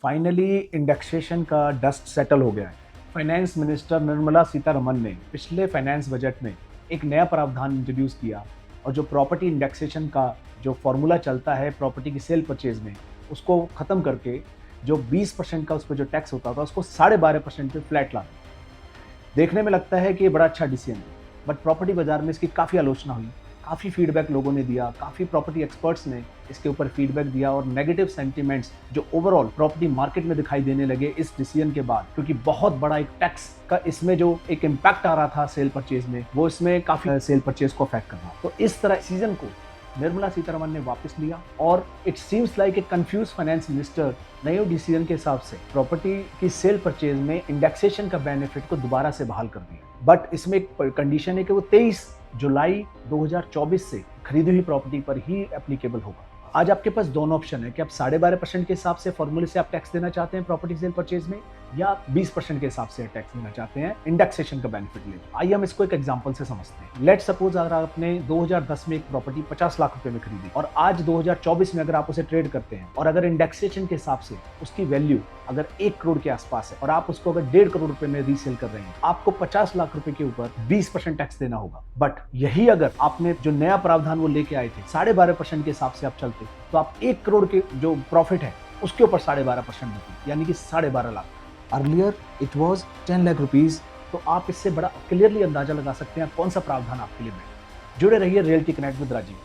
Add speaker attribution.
Speaker 1: Finally indexation का dust settle हो गया है। फाइनेंस मिनिस्टर निर्मला सीतारमन ने पिछले फाइनेंस बजट में एक नया प्रावधान इंट्रोड्यूस किया और जो प्रॉपर्टी इंडेक्सेशन का जो फॉर्मूला चलता है प्रॉपर्टी की सेल परचेज में, उसको ख़त्म करके जो 20% का उस पर जो टैक्स होता था उसको 12.5% पे फ्लैट ला दिया। देखने में लगता है कि ये बड़ा अच्छा डिसीजन है, बट प्रॉपर्टी बाजार में इसकी काफ़ी आलोचना हुई, काफ़ी फीडबैक लोगों ने दिया, काफ़ी प्रॉपर्टी एक्सपर्ट्स ने इसके ऊपर फीडबैक दिया और नेगेटिव सेंटिमेंट्स जो ओवरऑल प्रॉपर्टी मार्केट में दिखाई देने लगे इस डिसीजन के बाद, क्योंकि बहुत बड़ा एक टैक्स का इसमें जो एक इम्पैक्ट आ रहा था सेल परचेज में, वो इसमें काफ़ी सेल परचेज को अफेक्ट कर रहा। तो इस तरह सीजन को निर्मला सीतारमन ने वापस लिया और it seems like a confuse finance minister नए डिसीजन के हिसाब से प्रॉपर्टी की सेल परचेज में इंडेक्सेशन का बेनिफिट को दोबारा से बहाल कर दिया। बट इसमें एक कंडीशन है कि वो 23 जुलाई 2024 से खरीदी हुई प्रॉपर्टी पर ही एप्लीकेबल होगा। आज आपके पास दोनों ऑप्शन है कि आप 12.5% के हिसाब से फॉर्मूले से आप टैक्स देना चाहते हैं प्रॉपर्टी सेल परचेज में, या 20% के हिसाब से टैक्स देना चाहते हैं इंडेक्सेशन का बेनिफिट ले। आइए हम इसको एक एग्जांपल से समझते हैं। लेट्स सपोज अगर आपने 2010 में एक प्रॉपर्टी 50 लाख रुपए में खरीदी और आज 2024 में अगर आप उसे ट्रेड करते हैं और अगर इंडेक्सेशन के हिसाब से उसकी वैल्यू अगर 1 करोड़ के आसपास है और आप उसको अगर 1.5 करोड़ रुपए में रीसेल कर रहे हैं, आपको 50 लाख रुपए के ऊपर 20% टैक्स देना होगा। बट यही अगर आपने जो नया प्रावधान वो लेके आए थे 12.5% के हिसाब से आप चलते, तो आप 1 करोड़ के जो प्रॉफिट है उसके ऊपर 12.5% देते, यानी कि 12.5 lakh. Earlier it was 10 lakh rupees. तो आप इससे बड़ा क्लियरली अंदाजा लगा सकते हैं कौन सा प्रावधान आपके लिए बेटर। जुड़े रहिए रियल्टी कनेक्ट विद राजीव।